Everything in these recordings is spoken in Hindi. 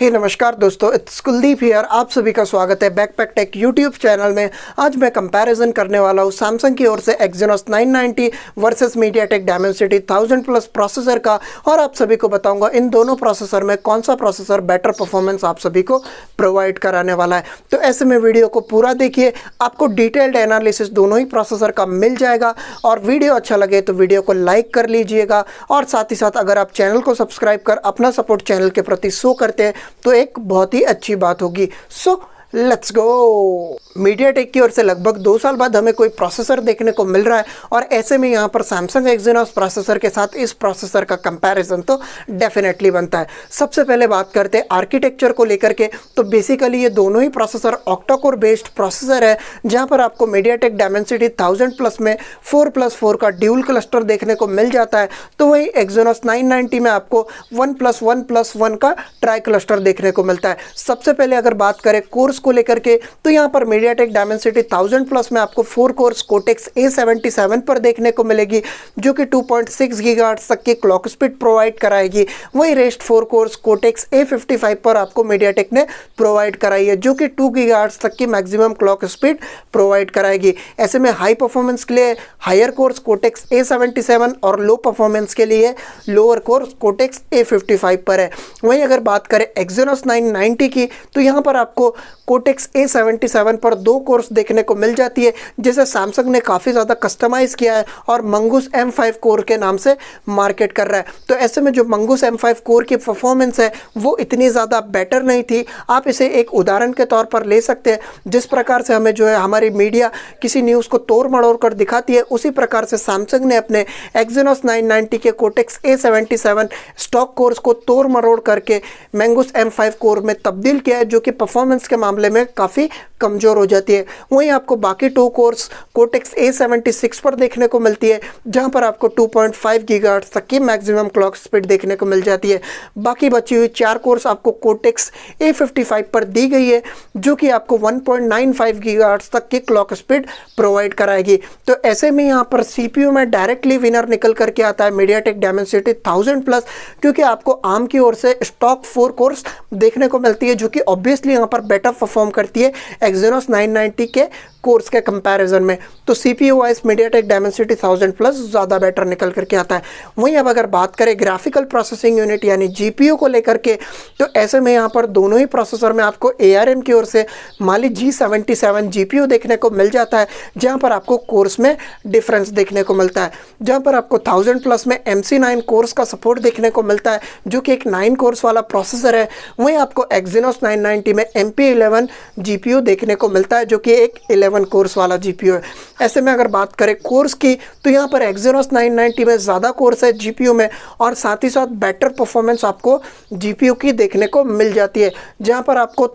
हे नमस्कार दोस्तों, इट्स कुलदीप हियर। आप सभी का स्वागत है बैकपैक टेक यूट्यूब चैनल में। आज मैं कंपैरिजन करने वाला हूँ सैमसंग की ओर से Exynos 990 versus MediaTek Dimensity 1000 plus processor का, और आप सभी को बताऊंगा इन दोनों प्रोसेसर में कौन सा प्रोसेसर बेटर परफॉर्मेंस आप सभी को प्रोवाइड कराने वाला है। तो ऐसे में वीडियो को पूरा देखिए, आपको डिटेल्ड एनालिसिस दोनों ही प्रोसेसर का मिल जाएगा। और वीडियो अच्छा लगे तो वीडियो को लाइक कर लीजिएगा, और साथ ही साथ अगर आप चैनल को सब्सक्राइब कर अपना सपोर्ट चैनल के प्रति शो करते हैं तो एक बहुत ही अच्छी बात होगी। So let's go. मीडियाटेक की ओर से लगभग 2 साल बाद हमें कोई प्रोसेसर देखने को मिल रहा है, और ऐसे में यहाँ पर सैमसंग एक्जिनोस प्रोसेसर के साथ इस प्रोसेसर का कंपैरिजन तो डेफिनेटली बनता है। सबसे पहले बात करते हैं आर्किटेक्चर को लेकर के। तो बेसिकली ये दोनों ही प्रोसेसर ऑक्टा-कोर बेस्ड प्रोसेसर है, जहाँ पर आपको मीडियाटेक डायमेंसिटी 1000 प्लस में 4+4 का ड्यूल क्लस्टर देखने को मिल जाता है। तो वहीं एक्जिनोस 990 में आपको 1+1+1 का ट्राई क्लस्टर देखने को मिलता है। सबसे पहले अगर बात करें कोर्स को लेकर के, तो यहाँ पर मीडियाटेक डायमेंसिटी 1000 प्लस में आपको 4 कोर्स कोटेक्स A77 पर देखने को मिलेगी, जो कि 2.6 गीगाहर्ट्ज तक की क्लॉक स्पीड प्रोवाइड कराएगी। वहीं रेस्ट 4 कोर्स कोटेक्स A55 पर आपको मीडियाटेक ने प्रोवाइड कराई है, जो कि 2 गीगाहर्ट्ज तक की मैक्सिमम क्लॉक स्पीड प्रोवाइड कराएगी। ऐसे में हाई परफॉर्मेंस के लिए हायर कोर्स कोटेक्स A77 और लो परफॉर्मेंस के लिए लोअर कोर्स कोटेक्स A55 पर है। वहीं अगर बात करें एक्जिनोस 990 की, तो यहाँ पर आपको कोटेक्स A77 पर 2 कोर्स देखने को मिल जाती है, जिसे सैमसंग ने काफ़ी ज़्यादा कस्टमाइज़ किया है और मंगूस M5 कोर के नाम से मार्केट कर रहा है। तो ऐसे में जो मंगूस M5 कोर की परफॉर्मेंस है वो इतनी ज़्यादा बेटर नहीं थी। आप इसे एक उदाहरण के तौर पर ले सकते हैं। जिस प्रकार से हमें जो है हमारी मीडिया किसी न्यूज़ को तोड़ मड़ोड़ कर दिखाती है, उसी प्रकार से सैमसंग ने अपने एक्जिनोस 990 के कोटेक्स A77 स्टॉक कोर्स को तोड़ मड़ोड़ करके मंगूस M5 कोर में तब्दील किया है, जो कि परफॉर्मेंस के मामले में काफ़ी कमज़ोर हो जाती है। वहीं आपको बाकी 2 कोर्स कोटेक्स A76 पर देखने को मिलती है, जहां पर आपको 2.5 गीगाहर्ट्ज तक की मैक्सिमम क्लॉक स्पीड देखने को मिल जाती है। बाकी बची हुई 4 कोर्स आपको कोटेक्स A55 पर दी गई है, जो कि आपको 1.95 गीगाहर्ट्ज तक की क्लॉक स्पीड प्रोवाइड कराएगी। तो ऐसे में यहाँ पर CPU में डायरेक्टली विनर निकल करके आता है मीडियाटेक डायमेंसिटी 1000 प्लस, क्योंकि आपको आर्म की ओर से स्टॉक 4 कोर्स देखने को मिलती है, जो कि ऑब्वियसली यहाँ पर बेटर परफॉर्म करती है एक्जिनोस 990 के कोर्स के कंपैरिजन में। तो CPU wise MediaTek Dimensity 1000 plus ज़्यादा बेटर निकल करके आता है। वहीं अब अगर बात करें ग्राफिकल प्रोसेसिंग यूनिट यानी GPU को लेकर के, तो ऐसे में यहाँ पर दोनों ही प्रोसेसर में आपको ARM की ओर से माली G77 GPU देखने को मिल जाता है, जहाँ पर आपको कोर्स में डिफरेंस देखने को मिलता है। जहाँ पर आपको 1000 प्लस में MC9 कोर्स का सपोर्ट देखने को मिलता है, जो कि एक 9 कोर्स वाला प्रोसेसर है। वहीं आपको एक्जिनोस 990 में MP11 GPU देखने को मिलता है, जो कि एक 11 कोर्स वाला GPU है। ऐसे में अगर बात करें कोर्स की, तो यहाँ पर एक्जिनोस 990 में ज़्यादा कोर्स है GPU में, और साथ ही साथ बेटर परफॉर्मेंस आपको GPU की देखने को मिल जाती है, जहाँ पर आपको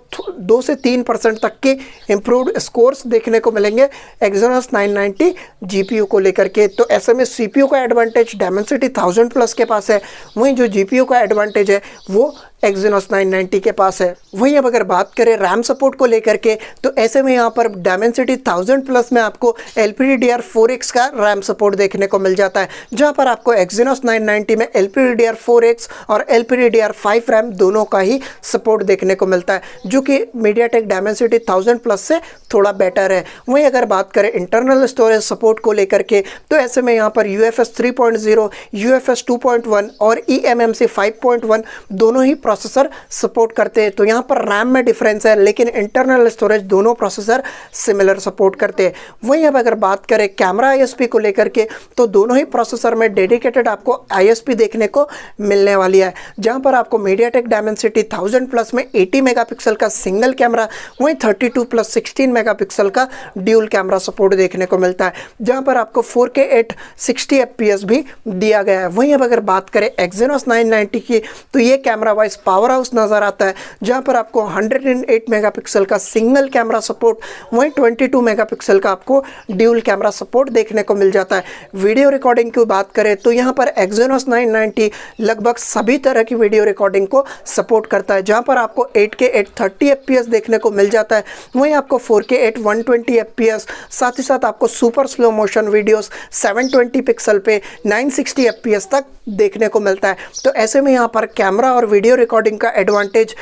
2 से 3% तक के इम्प्रूव्ड स्कोर्स देखने को मिलेंगे एक्जिनोस 990 GPU को लेकर के। तो ऐसे में CPU का एडवांटेज डायमेंसिटी 1000 प्लस के पास है, वहीं जो GPU का एडवांटेज है वो एक्जिनोस 990 के पास है। वहीं अब अगर बात करें रैम सपोर्ट को लेकर के, तो ऐसे में यहाँ पर डायमेंसिटी 1000 प्लस में आपको LPDDR4X का रैम सपोर्ट देखने को मिल जाता है, जहाँ पर आपको एक्जिनोस 990 में LPDDR4X और LPDDR5 रैम दोनों का ही सपोर्ट देखने को मिलता है, जो कि मीडियाटेक डायमेंसिटी 1000 प्लस से थोड़ा बेटर है। वहीं अगर बात करें इंटरनल स्टोरेज सपोर्ट को लेकर के, तो ऐसे में यहाँ पर UFS 3.0, UFS 2.1 और eMMC 5.1 दोनों ही प्रोसेसर सपोर्ट करते हैं। तो यहाँ पर रैम में डिफरेंस है, लेकिन इंटरनल स्टोरेज दोनों प्रोसेसर सिमिलर सपोर्ट करते हैं। वहीं अब अगर बात करें कैमरा ISP को लेकर के, तो दोनों ही प्रोसेसर में डेडिकेटेड आपको ISP देखने को मिलने वाली है, जहाँ पर आपको मीडियाटेक डायमेंसिटी 1000 प्लस में 80 मेगापिक्सल का सिंगल कैमरा, वहीं 32+16 मेगापिक्सल का ड्यूल कैमरा सपोर्ट देखने को मिलता है, जहाँ पर आपको 4K 60 FPS भी दिया गया है। वहीं अब अगर बात करें एक्जिनोस 990 की, तो ये कैमरा वाइज पावर हाउस नज़र आता है, जहाँ पर आपको 108 मेगापिक्सल का सिंगल कैमरा सपोर्ट, वहीं 22 मेगापिक्सल का आपको ड्यूल कैमरा सपोर्ट देखने को मिल जाता है। वीडियो रिकॉर्डिंग की बात करें, तो यहाँ पर एक्जिनोस 990 लगभग सभी तरह की वीडियो रिकॉर्डिंग को सपोर्ट करता है, जहाँ पर आपको 8K 830 FPS देखने को मिल जाता है। वहीं आपको 4K 120 FPS, साथ ही साथ आपको super slow motion videos 720 pixel पे 960 FPS तक देखने को मिलता है। तो ऐसे में यहाँ पर कैमरा और वीडियो रिकॉर्डिंग का एडवांटेज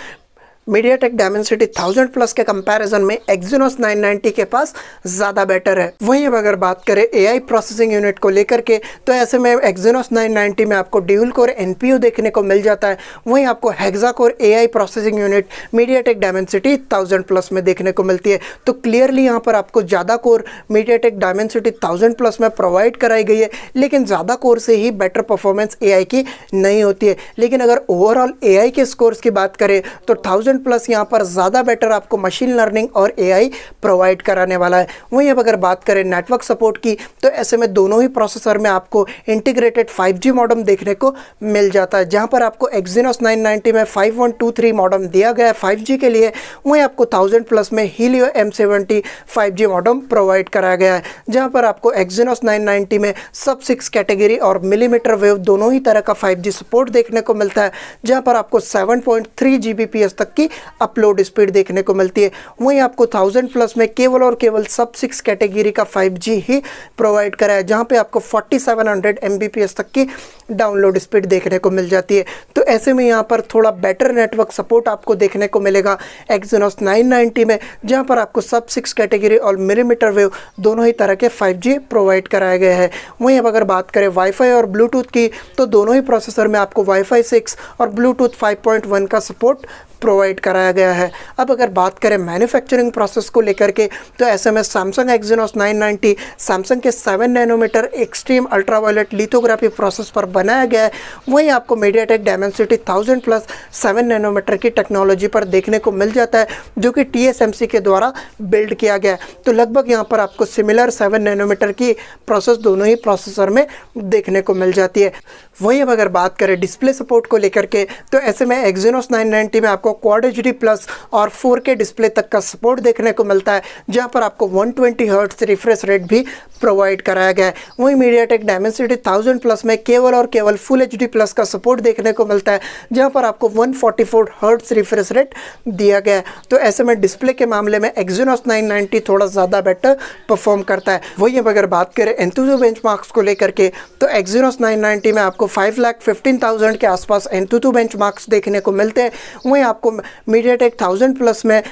मीडियाटेक डायमेंसिटी 1000 प्लस के कंपैरिजन में Exynos 990 के पास ज़्यादा बेटर है। वहीं अब अगर बात करें AI प्रोसेसिंग यूनिट को लेकर के, तो ऐसे में Exynos 990 में आपको ड्यूल कोर NPU देखने को मिल जाता है। वहीं आपको hexa core AI processing unit MediaTek Dimensity 1000 plus में देखने को मिलती है। तो क्लियरली यहाँ पर आपको ज़्यादा कोर मीडियाटेक डायमेंसिटी 1000 प्लस में प्रोवाइड कराई गई है, लेकिन ज़्यादा कोर से ही बेटर परफॉर्मेंस AI की नहीं होती है। लेकिन अगर ओवरऑल AI के स्कोर्स की बात करें तो 1000 प्लस यहाँ पर ज़्यादा बेटर आपको मशीन लर्निंग और AI प्रोवाइड कराने वाला है। वहीं अब अगर बात करें नेटवर्क सपोर्ट की, तो ऐसे में दोनों ही प्रोसेसर में आपको इंटीग्रेटेड 5G मॉडेम देखने को मिल जाता है, जहाँ पर आपको Exynos 990 में 5123 मॉडेम दिया गया है 5G के लिए। वहीं आपको 1000 प्लस में Helio M70 5G modem provide कराया गया है, जहाँ पर आपको Exynos 990 में सब 6 कैटेगरी और मिलीमीटर वेव दोनों ही तरह का 5G सपोर्ट देखने को मिलता है, जहाँ पर आपको 7.3 Gbps तक की अपलोड स्पीड देखने को मिलती है। वहीं आपको 1000 प्लस में केवल और केवल सब 6 कैटेगरी का 5G ही प्रोवाइड करा है, जहां पे आपको 4700 Mbps तक की डाउनलोड स्पीड देखने को मिल जाती है। तो ऐसे में यहां पर थोड़ा बेटर नेटवर्क सपोर्ट आपको देखने को मिलेगा Exynos 990 में, जहां पर आपको सब 6 कैटेगरी और मिलीमीटर वेव दोनों ही तरह के 5G प्रोवाइड कराए गए हैं। वहीं अब अगर बात करें वाईफाई और ब्लूटूथ की, तो दोनों ही प्रोसेसर में आपको वाईफाई 6 और ब्लूटूथ 5.1 का सपोर्ट प्रोवाइड कराया गया है। अब अगर बात करें मैन्युफैक्चरिंग प्रोसेस को लेकर के, तो ऐसे में Samsung Exynos 990 सैमसंग के 7 nanometre extreme ultraviolet lithography process पर बनाया गया है। वहीं आपको मीडियाटेक डायमेंसिटी 1000 प्लस 7 नैनोमीटर की टेक्नोलॉजी पर देखने को मिल जाता है, जो कि TSMC के द्वारा बिल्ड किया गया है। तो लगभग यहाँ पर आपको सिमिलर 7 नैनोमीटर की प्रोसेस दोनों ही प्रोसेसर में देखने को मिल जाती है। वहीं अब अगर बात करें डिस्प्ले सपोर्ट को लेकर के, तो ऐसे में Exynos 990 में आपको Quad HD प्लस और 4K डिस्प्ले तक का सपोर्ट देखने को मिलता है, जहां पर आपको 120 हर्ट्ज रिफ्रेश रेट भी प्रोवाइड कराया गया है। वहीं मीडियाटेक डायमेंसिटी 1000 प्लस में केवल और केवल फुल HD प्लस का सपोर्ट देखने को मिलता है, जहां पर आपको 144 हर्ट्ज रिफ्रेश रेट दिया गया है। तो ऐसे में डिस्प्ले के मामले में Exynos 990 थोड़ा ज़्यादा बेटर परफॉर्म करता है। वहीं अब अगर बात करें एंथुसियो बेंचमार्क्स को लेकर के, तो Exynos 990 में आपको 5,15,000 के आसपास एंथुसियो बेंचमार्क्स देखने को मिलते हैं। वहीं आपको मीडियाटेक 1000 प्लस में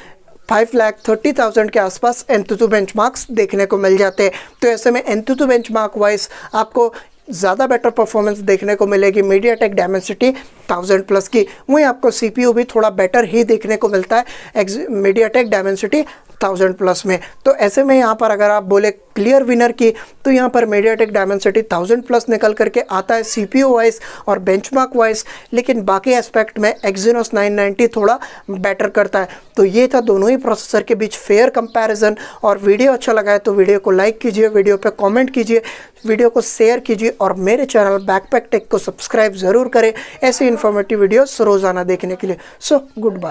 5,30,000 के आसपास एंथुसियो बेंचमार्क्स देखने को मिल जाते हैं। तो ऐसे में एंथुसियो बेंचमार्क वाइज आपको ज़्यादा बेटर परफॉर्मेंस देखने को मिलेगी मीडियाटेक डायमेंसिटी 1000 प्लस की। वहीं आपको CPU भी थोड़ा बेटर ही देखने को मिलता है मीडियाटेक डायमेंसिटी 1000 प्लस में। तो ऐसे में यहाँ पर अगर आप बोले क्लियर विनर की, तो यहाँ पर मीडियाटेक डायमेंसिटी 1000 प्लस निकल करके आता है CPU वाइज और बेंचमार्क वाइज, लेकिन बाकी एस्पेक्ट में Exynos 990 थोड़ा बेटर करता है। तो ये था दोनों ही प्रोसेसर के बीच फेयर कंपैरिजन। और वीडियो अच्छा लगा है तो वीडियो को लाइक कीजिए, वीडियो पे कमेंट कीजिए, वीडियो को शेयर कीजिए और मेरे चैनल बैकपैक टेक को सब्सक्राइब ज़रूर करें ऐसी इन्फॉर्मेटिव वीडियोस रोज़ाना देखने के लिए। So good bye.